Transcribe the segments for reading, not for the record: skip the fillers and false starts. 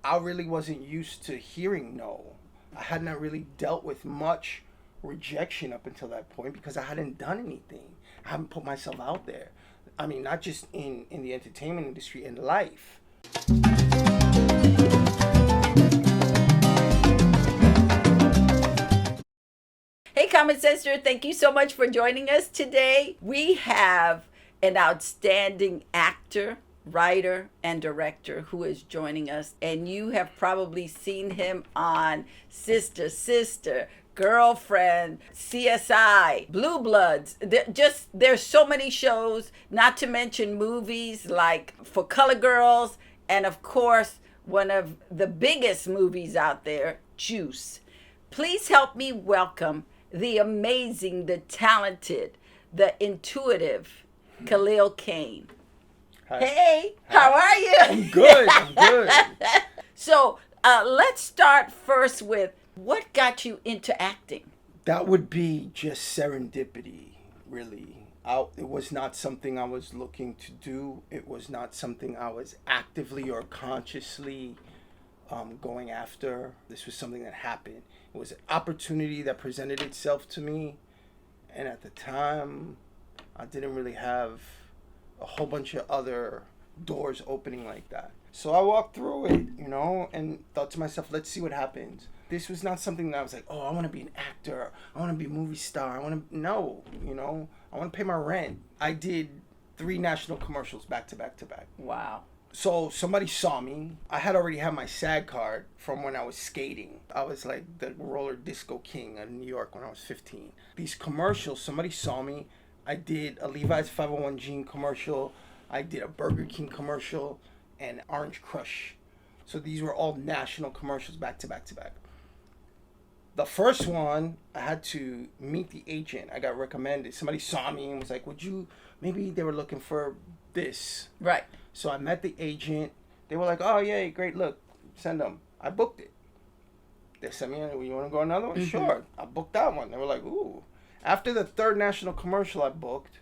I really wasn't used to hearing no. I had not really dealt with much rejection up until that point because I hadn't done anything. I haven't put myself out there. I mean, not just in the entertainment industry, in life. Hey, Common Senser, thank you so much for joining us today. We have an outstanding actor, writer, and director who is joining us, and you have probably seen him on Sister, Sister, Girlfriend, CSI, Blue Bloods. There's so many shows, not to mention movies like For Color Girls, and of course, one of the biggest movies out there, Juice. Please help me welcome the amazing, the talented, the intuitive Khalil Kain. Hi. Hey, how are you? I'm good. I'm good. So let's start first with what got you into acting? That would be just serendipity, really. It was not something I was looking to do. It was not something I was actively or consciously going after. This was something that happened. It was an opportunity that presented itself to me. And at the time, I didn't really have a whole bunch of other doors opening like that. So I walked through it, and thought to myself, let's see what happens. This was not something that I was like, oh, I want to be an actor. I want to be a movie star. No, I want to pay my rent. I did 3 national commercials back to back to back. Wow. So somebody saw me. I had already had my SAG card from when I was skating. I was like the roller disco king in New York when I was 15. These commercials, somebody saw me. I did a Levi's 501 jean commercial. I did a Burger King commercial and Orange Crush. So these were all national commercials back to back to back. The first one, I had to meet the agent. I got recommended. Somebody saw me and was like, maybe they were looking for this. Right. So I met the agent. They were like, oh, yeah, great, look, send them. I booked it. They sent me, you want to go another one? Mm-hmm. Sure. I booked that one. They were like, ooh. After the 3rd national commercial I booked,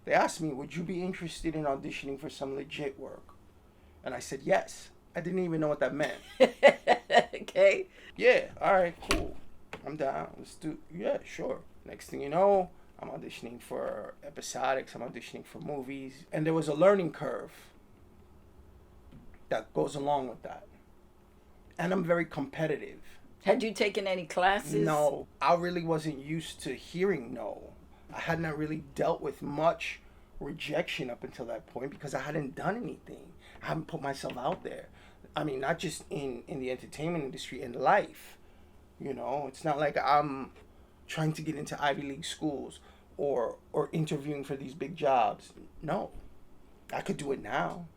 they asked me, would you be interested in auditioning for some legit work? And I said, yes. I didn't even know what that meant. Okay. Yeah, all right, cool. I'm down. Let's do, yeah, sure. Next thing you know, I'm auditioning for episodics. I'm auditioning for movies. And there was a learning curve that goes along with that. And I'm very competitive. Had you taken any classes? No, I really wasn't used to hearing no. I had not really dealt with much rejection up until that point because I hadn't done anything. I haven't put myself out there. I mean, not just in the entertainment industry, in life. It's not like I'm trying to get into Ivy League schools or interviewing for these big jobs. No, I could do it now.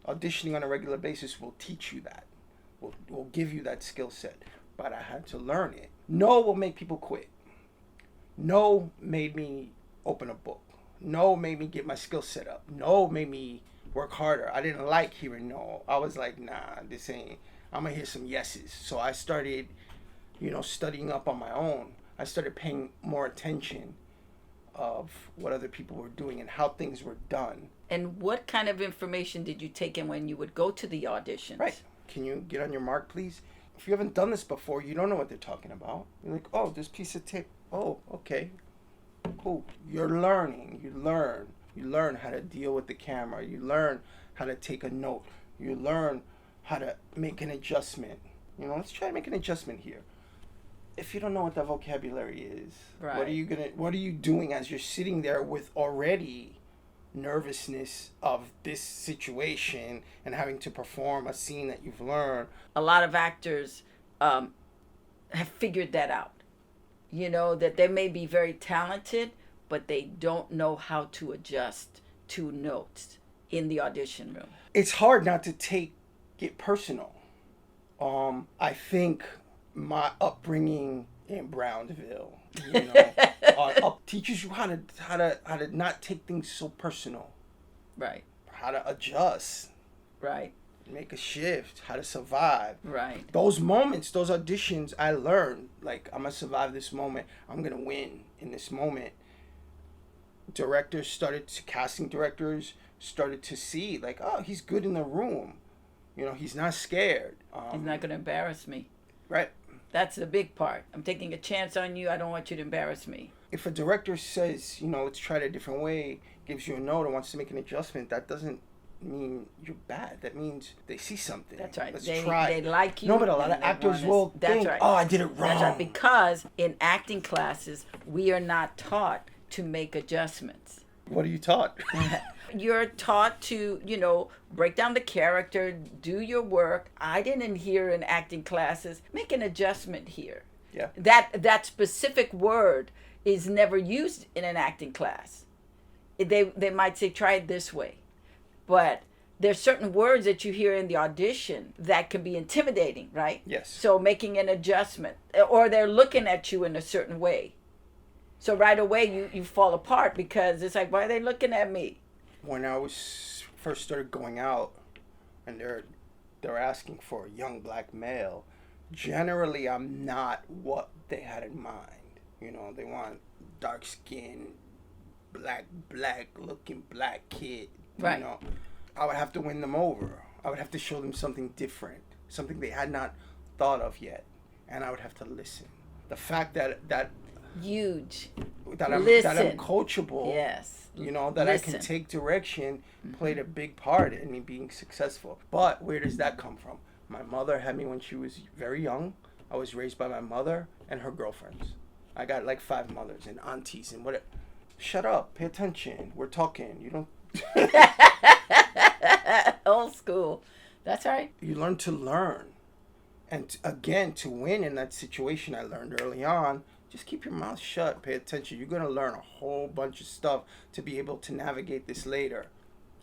Auditioning on a regular basis will teach you that. Will give you that skill set. But I had to learn it. No will make people quit. No made me open a book. No made me get my skill set up. No made me work harder. I didn't like hearing no. I was like, nah, this ain't. I'm going to hear some yeses. So I started, studying up on my own. I started paying more attention of what other people were doing and how things were done. And what kind of information did you take in when you would go to the auditions? Right. Can you get on your mark, please? If you haven't done this before, you don't know what they're talking about. You're like, oh, this piece of tape. Oh, okay. Cool. You're learning. You learn. You learn how to deal with the camera. You learn how to take a note. You learn how to make an adjustment. Let's try to make an adjustment here. If you don't know what that vocabulary is, right. What are you doing as you're sitting there with already nervousness of this situation and having to perform a scene that you've learned? A lot of actors have figured that out. That they may be very talented, but they don't know how to adjust to notes in the audition room. It's hard not to take it personal. I think my upbringing in Brownsville, teaches you how to not take things so personal. Right. How to adjust. Right. Make a shift. How to survive. Right. Those moments, those auditions, I learned, like, I'm going to survive this moment. I'm going to win in this moment. Casting directors started to see, like, oh, he's good in the room. He's not scared. He's not going to embarrass me. Right. That's the big part. I'm taking a chance on you. I don't want you to embarrass me. If a director says, let's try it a different way, gives you a note and wants to make an adjustment, that doesn't mean you're bad. That means they see something. That's right. Let's they try. They like you. No, but a lot of actors will think, right. oh, I did it wrong. That's right. Because in acting classes, we are not taught to make adjustments. What are you taught? You're taught to, break down the character, do your work. I didn't hear in acting classes, make an adjustment here. Yeah. That specific word is never used in an acting class. They might say, try it this way. But there's certain words that you hear in the audition that can be intimidating, right? Yes. So making an adjustment, or they're looking at you in a certain way. So right away you fall apart because it's like, why are they looking at me? When I was first started going out and they're asking for a young black male, generally I'm not what they had in mind. They want dark skin, black looking black kid. Right. I would have to win them over. I would have to show them something different, something they had not thought of yet, and I would have to listen. The fact that huge that I'm coachable. Yes. That I can take direction, played a big part in me being successful. But where does that come from? My mother had me when she was very young. I was raised by my mother and her girlfriends. I got like 5 mothers and aunties and whatever. Shut up, pay attention. We're talking. You don't. Old school. That's right. You learn to learn. And again, to win in that situation, I learned early on, just keep your mouth shut, pay attention. You're going to learn a whole bunch of stuff to be able to navigate this later.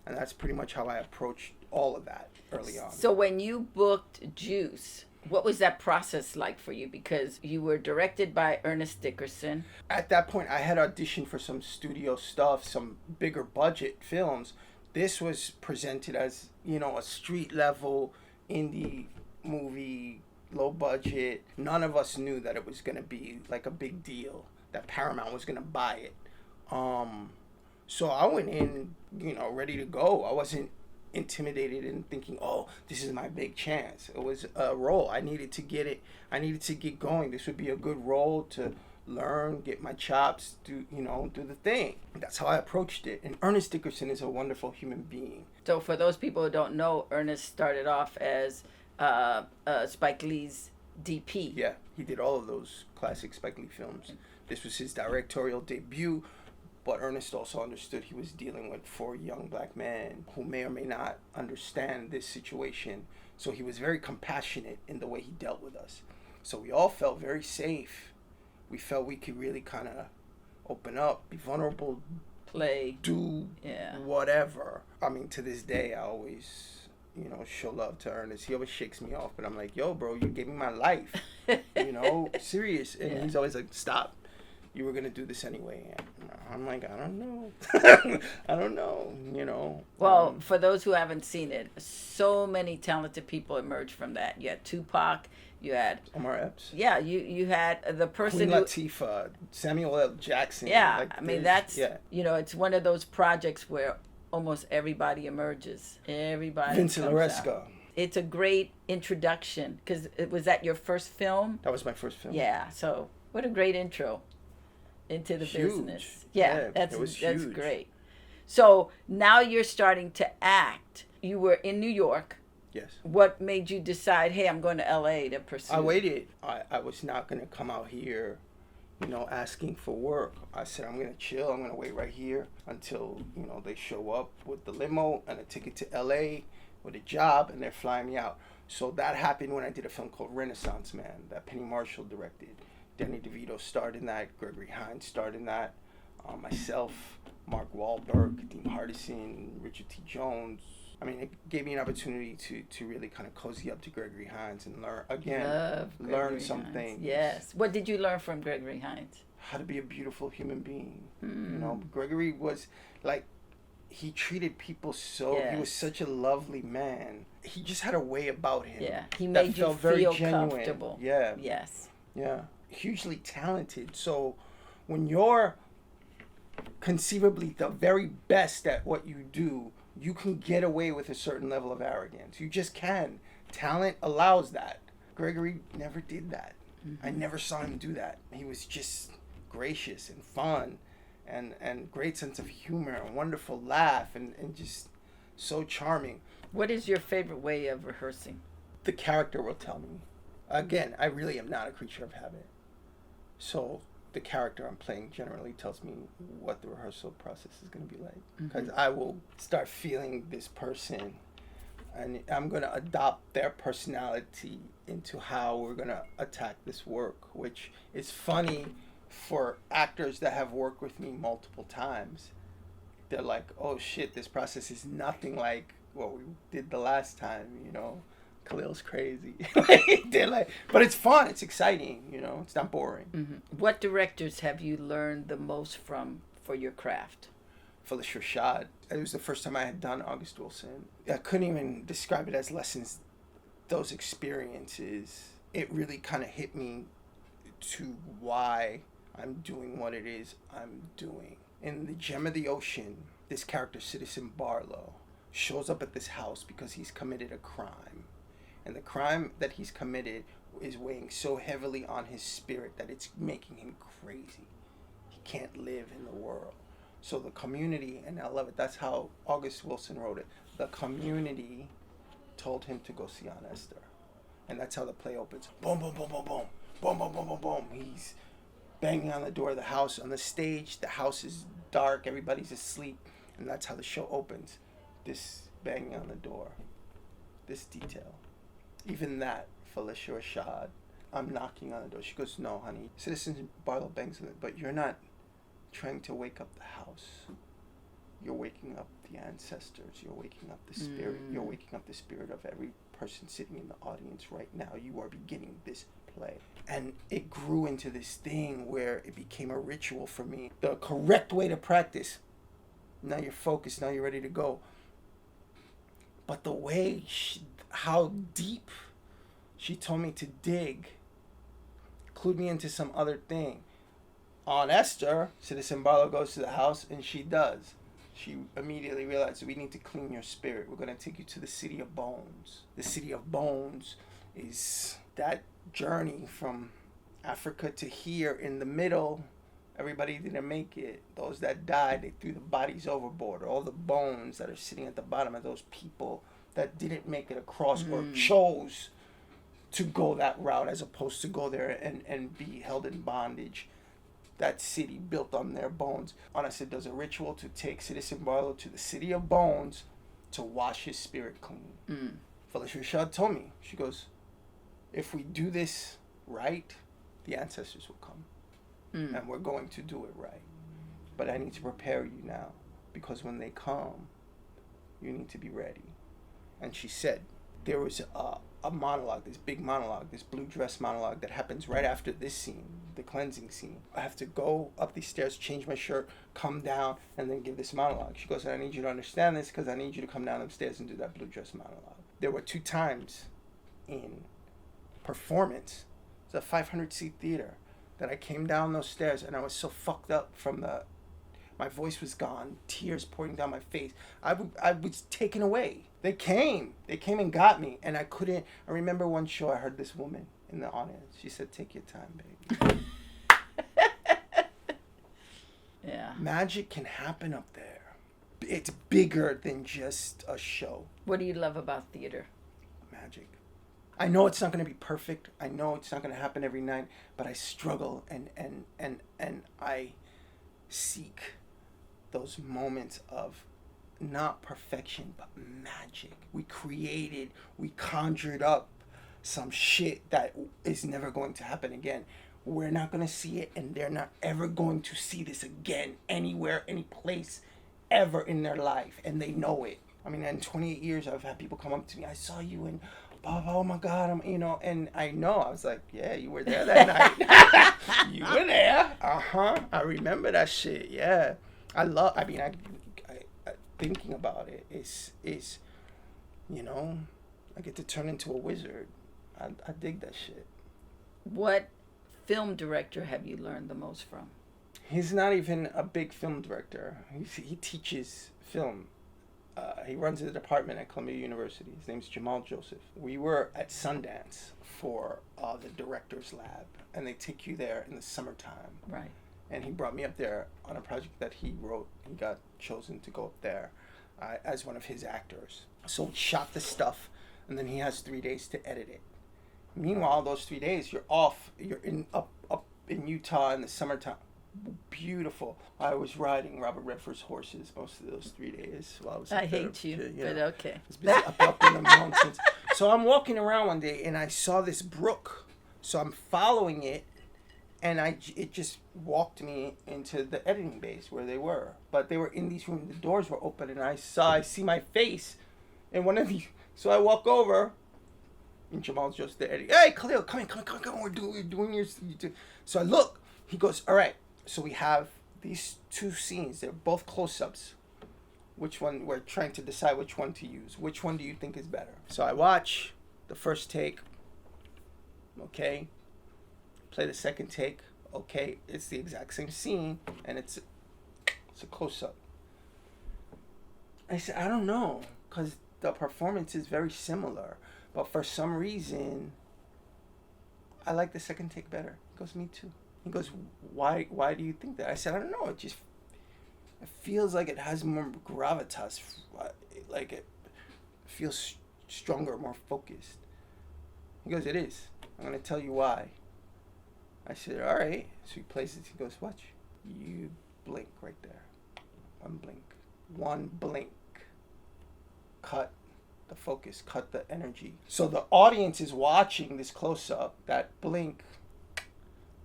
And that's pretty much how I approached all of that early on. So when you booked Juice, what was that process like for you? Because you were directed by Ernest Dickerson. At that point, I had auditioned for some studio stuff, some bigger budget films. This was presented as, a street level indie movie, low budget. None of us knew that it was going to be like a big deal, that Paramount was going to buy it. So I went in, ready to go. I wasn't intimidated and thinking, oh, this is my big chance. It was a role. I needed to get it. I needed to get going. This would be a good role to learn, get my chops, do the thing. That's how I approached it. And Ernest Dickerson is a wonderful human being. So for those people who don't know, Ernest started off as Spike Lee's DP. Yeah, he did all of those classic Spike Lee films. This was his directorial debut, but Ernest also understood he was dealing with 4 young black men who may or may not understand this situation. So he was very compassionate in the way he dealt with us. So we all felt very safe. We felt we could really kind of open up, be vulnerable, play, do whatever. I mean, to this day, I always, show love to Ernest. He always shakes me off, but I'm like, yo, bro, you gave me my life, serious. And he's always like, stop. You were going to do this anyway. And I'm like, I don't know. I don't know, Well, for those who haven't seen it, so many talented people emerged from that. You had Tupac. You had Omar Epps. Yeah, you had the person Queen Latifah, Samuel L. Jackson. Yeah, that's it's one of those projects where almost everybody emerges. Everybody. Vincent Loresca. It's a great introduction because was that your first film? That was my first film. Yeah. So what a great intro into the huge. Business. Yeah, that's huge. Great. So now you're starting to act. You were in New York. Yes. What made you decide, hey, I'm going to LA to pursue? I waited. I was not going to come out here, asking for work. I said, I'm going to chill. I'm going to wait right here until, they show up with the limo and a ticket to LA with a job and they're flying me out. So that happened when I did a film called Renaissance Man that Penny Marshall directed. Danny DeVito starred in that. Gregory Hines starred in that. Myself, Mark Wahlberg, Dean Hardison, Richard T. Jones. I mean, it gave me an opportunity to really kind of cozy up to Gregory Hines and learn some things. Yes. What did you learn from Gregory Hines? How to be a beautiful human being. Gregory was like, he treated people he was such a lovely man. He just had a way about him. Yeah. He made you feel comfortable. Yeah. Yes. Yeah. Hugely talented. So when you're conceivably the very best at what you do, you can get away with a certain level of arrogance. You just can. Talent allows that. Gregory never did that. I never saw him do that. He was just gracious and fun and great sense of humor and wonderful laugh and just so charming. What is your favorite way of rehearsing? The character will tell me. Again, I really am not a creature of habit. So the character I'm playing generally tells me what the rehearsal process is going to be like. Because I will start feeling this person and I'm going to adopt their personality into how we're going to attack this work, which is funny for actors that have worked with me multiple times. They're like, oh shit, this process is nothing like what we did the last time, you know. Khalil's crazy. They're like, but it's fun, it's exciting, you know, it's not boring. What directors have you learned the most from for your craft? Felicia Rashad. It was the first time I had done August Wilson. I couldn't even describe it as lessons. Those experiences, it really kind of hit me to why I'm doing what it is I'm doing. In The Gem of the Ocean, this character, Citizen Barlow, shows up at this house because he's committed a crime. And the crime that he's committed is weighing so heavily on his spirit that it's making him crazy. He can't live in the world. So the community, and I love it, that's how August Wilson wrote it. The community told him to go see Aunt Esther. And that's how the play opens. Boom, boom, boom, boom, boom. Boom, boom, boom, boom, boom. He's banging on the door of the house. On the stage, the house is dark. Everybody's asleep. And that's how the show opens. This banging on the door. This detail. Even that, Felicia Rashad. I'm knocking on the door. She goes, no, honey. Citizen Barlow bangs on it, but you're not trying to wake up the house. You're waking up the ancestors. You're waking up the spirit. You're waking up the spirit of every person sitting in the audience right now. You are beginning this play. And it grew into this thing where it became a ritual for me. The correct way to practice. Now you're focused. Now you're ready to go. But the way, how deep she told me to dig, clued me into some other thing. On Esther, Citizen Barlow goes to the house, and she does. She immediately realized, we need to clean your spirit. We're going to take you to the City of Bones. The City of Bones is that journey from Africa to here in the middle. Everybody didn't make it. Those that died, they threw the bodies overboard. All the bones that are sitting at the bottom of those people that didn't make it across or chose to go that route as opposed to go there and be held in bondage. That city built on their bones. Honestly, does a ritual to take Citizen Barlow to the City of Bones to wash his spirit clean. Felicia Rashad told me, she goes, if we do this right, the ancestors will come. And we're going to do it right. But I need to prepare you now, because when they come, you need to be ready. And she said, there was a monologue, this big monologue, this blue dress monologue that happens right after this scene, the cleansing scene. I have to go up these stairs, change my shirt, come down, and then give this monologue. She goes, I need you to understand this because I need you to come down the stairs and do that blue dress monologue. There were 2 times in performance, it's a 500-seat theater, that I came down those stairs and I was so fucked up from my voice was gone, tears pouring down my face. I was taken away. They came and got me, and I couldn't. I remember one show I heard this woman in the audience. She said, take your time, baby. Yeah. Magic can happen up there. It's bigger than just a show. What do you love about theater? Magic. I know it's not going to be perfect. I know it's not going to happen every night, but I struggle and I seek those moments of not perfection, but magic. We conjured up some shit that is never going to happen again. We're not going to see it, and they're not ever going to see this again anywhere, any place, ever in their life, and they know it. I mean, in 28 years, I've had people come up to me, I saw you in, oh my God, and I know, I was like, yeah, you were there that night. You were there. I remember that shit, yeah. I thinking about it is I get to turn into a wizard. I dig that shit. What film director have you learned the most from? He's not even a big film director. He teaches film He runs the department at Columbia University. His name's Jamal Joseph. We were at Sundance for the director's lab, and they take you there in the summertime. Right. And he brought me up there on a project that he wrote. He got chosen to go up there as one of his actors. So we shot the stuff, and then he has 3 days to edit it. Meanwhile, those 3 days, you're off. You're up in Utah in the summertime. Beautiful. I was riding Robert Redford's horses most of those 3 days while I was. I hate you, but okay. I was busy up in the mountains. So I'm walking around one day, and I saw this brook. So I'm following it, and it just walked me into the editing base where they were. But they were in these rooms. The doors were open, and I see my face in one of these. So I walk over, and Jamal's just the editor. Hey, Khalil, come in. We're doing your. So I look. He goes, all right. So we have these two scenes. They're both close-ups. Which one? We're trying to decide which one to use. Which one do you think is better? So I watch the first take. Okay. Play the second take. Okay. It's the exact same scene, and it's a close-up. I said, I don't know, because the performance is very similar, but for some reason, I like the second take better. He goes, me too. He goes, why do you think that? I said, I don't know. It feels like it has more gravitas. Like it feels stronger, more focused. He goes, it is. I'm going to tell you why. I said, all right. So he plays it. He goes, watch. You blink right there. One blink. One blink. Cut the focus. Cut the energy. So the audience is watching this close-up. That blink.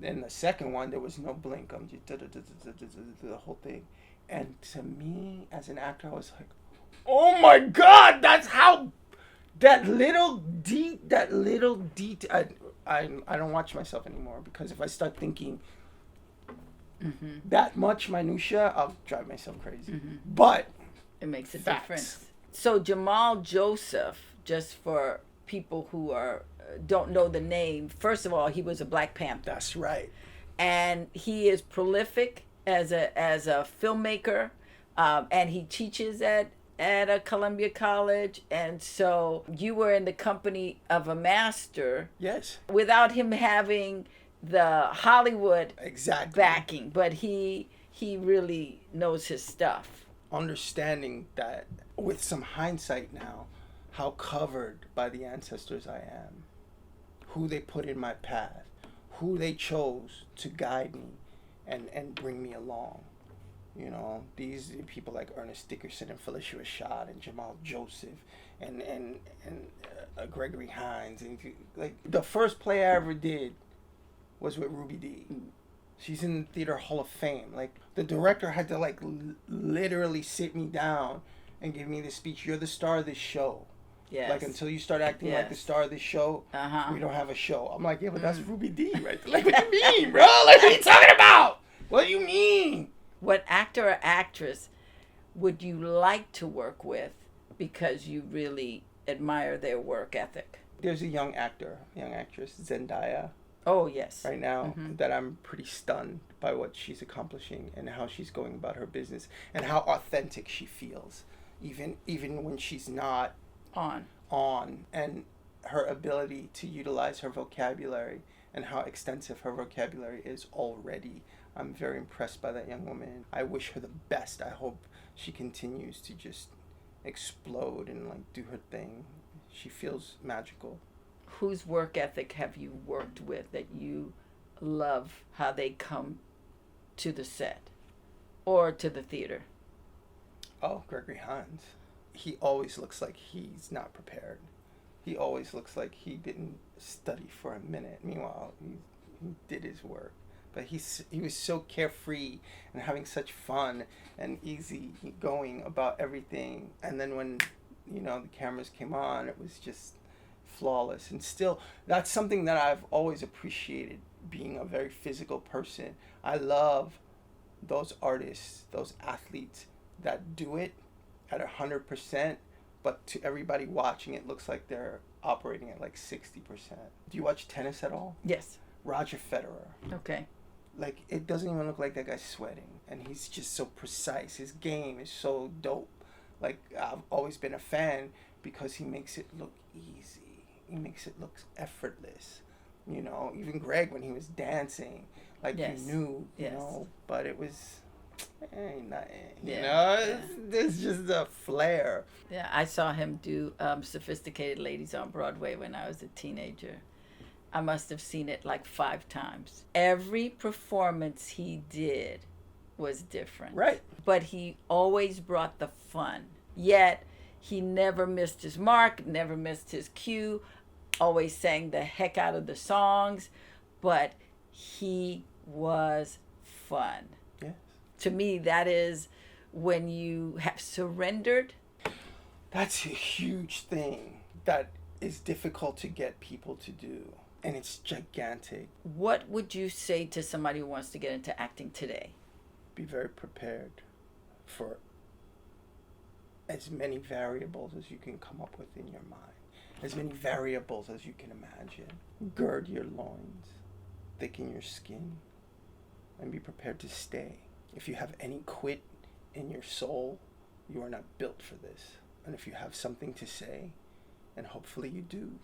In the second one, there was no blink. I'm just the whole thing. And to me, as an actor, I was like, oh my God, that's how, that little detail. I don't watch myself anymore, because if I start thinking that much minutia, I'll drive myself crazy. But it makes a facts. difference. So Jamal Joseph, just for people who don't know the name, first of all, he was a Black Panther. That's right. And he is prolific as a filmmaker, and he teaches at a Columbia College. And so you were in the company of a master. Yes. Without him having the Hollywood exactly backing, but he really knows his stuff. Understanding that with some hindsight now, how covered by the ancestors I am, who they put in my path, who they chose to guide me and bring me along. You know, these people like Ernest Dickerson and Felicia Rashad and Jamal Joseph and Gregory Hines. And like the first play I ever did was with Ruby Dee. She's in the Theater Hall of Fame. Like the director had to like literally sit me down and give me the speech. You're the star of this show. Yes. Like until you start acting like the star of this show, we don't have a show. I'm like, yeah, but that's Ruby Dee, right? Like, what do you mean, bro? Like, what are you talking about? What do you mean? What actor or actress would you like to work with because you really admire their work ethic? There's a young actress, Zendaya. Oh, yes. Right now, that I'm pretty stunned by what she's accomplishing and how she's going about her business and how authentic she feels, even when she's not on, and her ability to utilize her vocabulary and how extensive her vocabulary is already. I'm very impressed by that young woman. I wish her the best. I hope she continues to just explode and like do her thing. She feels magical. Whose work ethic have you worked with that you love how they come to the set or to the theater? Oh, Gregory Hines. He always looks like he's not prepared. He always looks like he didn't study for a minute. Meanwhile, he did his work. But he was so carefree and having such fun and easy going about everything. And then when, the cameras came on, it was just flawless. And still, that's something that I've always appreciated, being a very physical person. I love those artists, those athletes that do it at 100%, but to everybody watching, it looks like they're operating at like 60%. Do you watch tennis at all? Yes. Roger Federer. Okay. Like, it doesn't even look like that guy's sweating, and he's just so precise. His game is so dope. Like, I've always been a fan because he makes it look easy. He makes it look effortless. You know, even Greg when he was dancing, like, Yes. you knew, you Yes. know, but it was ain't nothing. You Yeah. know, it's just a flair. Yeah, I saw him do Sophisticated Ladies on Broadway when I was a teenager. I must have seen it like 5 times. Every performance he did was different. Right. But he always brought the fun. Yet he never missed his mark, never missed his cue, always sang the heck out of the songs, but he was fun. Yes. To me, that is when you have surrendered. That's a huge thing that is difficult to get people to do. And it's gigantic. What would you say to somebody who wants to get into acting today? Be very prepared for as many variables as you can come up with in your mind. As many variables as you can imagine. Gird your loins. Thicken your skin. And be prepared to stay. If you have any quit in your soul, you are not built for this. And if you have something to say, and hopefully you do,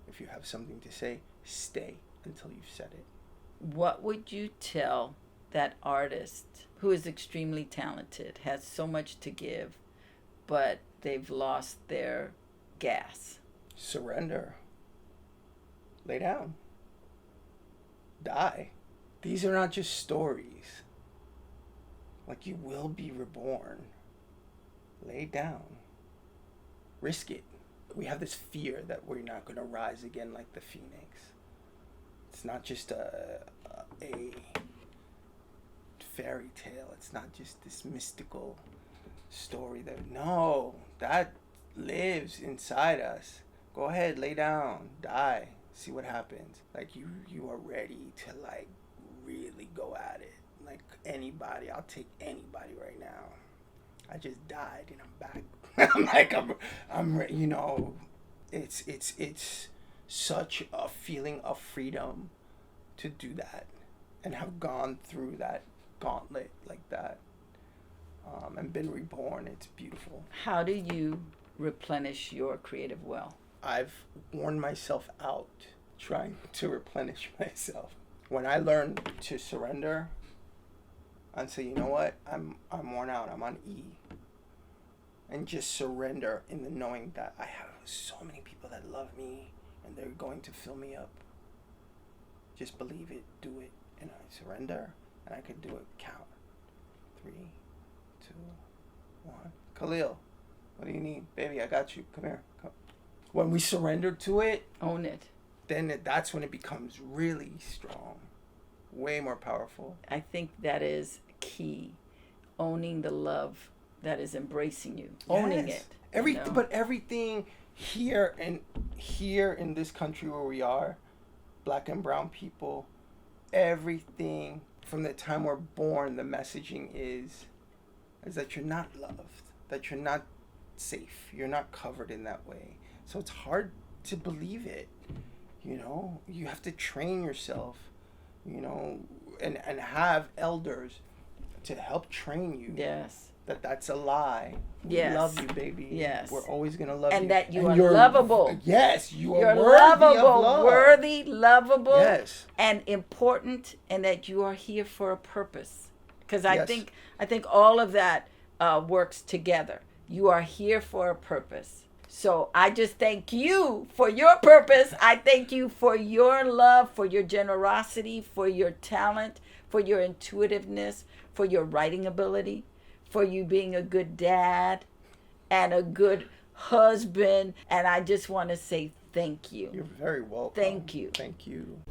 if you have something to say, stay until you've said it. What would you tell that artist who is extremely talented, has so much to give, but they've lost their gas? Surrender. Lay down. Die. These are not just stories. Like, you will be reborn. Lay down. Risk it. We have this fear that we're not going to rise again like the phoenix. It's not just a fairy tale. It's not just this mystical story that lives inside us. Go ahead, lay down, die, see what happens. Like, you are ready to, like, really go at it. Like, anybody, I'll take anybody right now. I just died and I'm back. I'm you know, it's such a feeling of freedom to do that and have gone through that gauntlet like that, and been reborn. It's beautiful. How do you replenish your creative well? I've worn myself out trying to replenish myself. When I learned to surrender and say, you know what, I'm worn out, I'm on E. And just surrender in the knowing that I have so many people that love me and they're going to fill me up. Just believe it, do it, and I surrender, and I can do it. Count. 3, 2, 1. Khalil, what do you need? Baby, I got you. Come here. Come. When we surrender to it, Own it. then that's when it becomes really strong. Way more powerful. I think that is key. Owning the love that is embracing you. Owning Yes. it. You know? But everything here in this country where we are, black and brown people, everything from the time we're born, the messaging is that you're not loved, that you're not safe, you're not covered in that way. So it's hard to believe it. You know, you have to train yourself, you know, and have elders to help train you. Yes. That's a lie. We Yes. love you, baby. Yes. We're always going to love And you. that you And are lovable. Yes, you are You're worthy lovable, of love. worthy, lovable, Yes. and important, and that you are here for a purpose. Because I Yes. think all of that works together. You are here for a purpose. So I just thank you for your purpose. I thank you for your love, for your generosity, for your talent, for your intuitiveness, for your writing ability, for you being a good dad and a good husband. And I just want to say thank you. You're very welcome. Thank you. Thank you.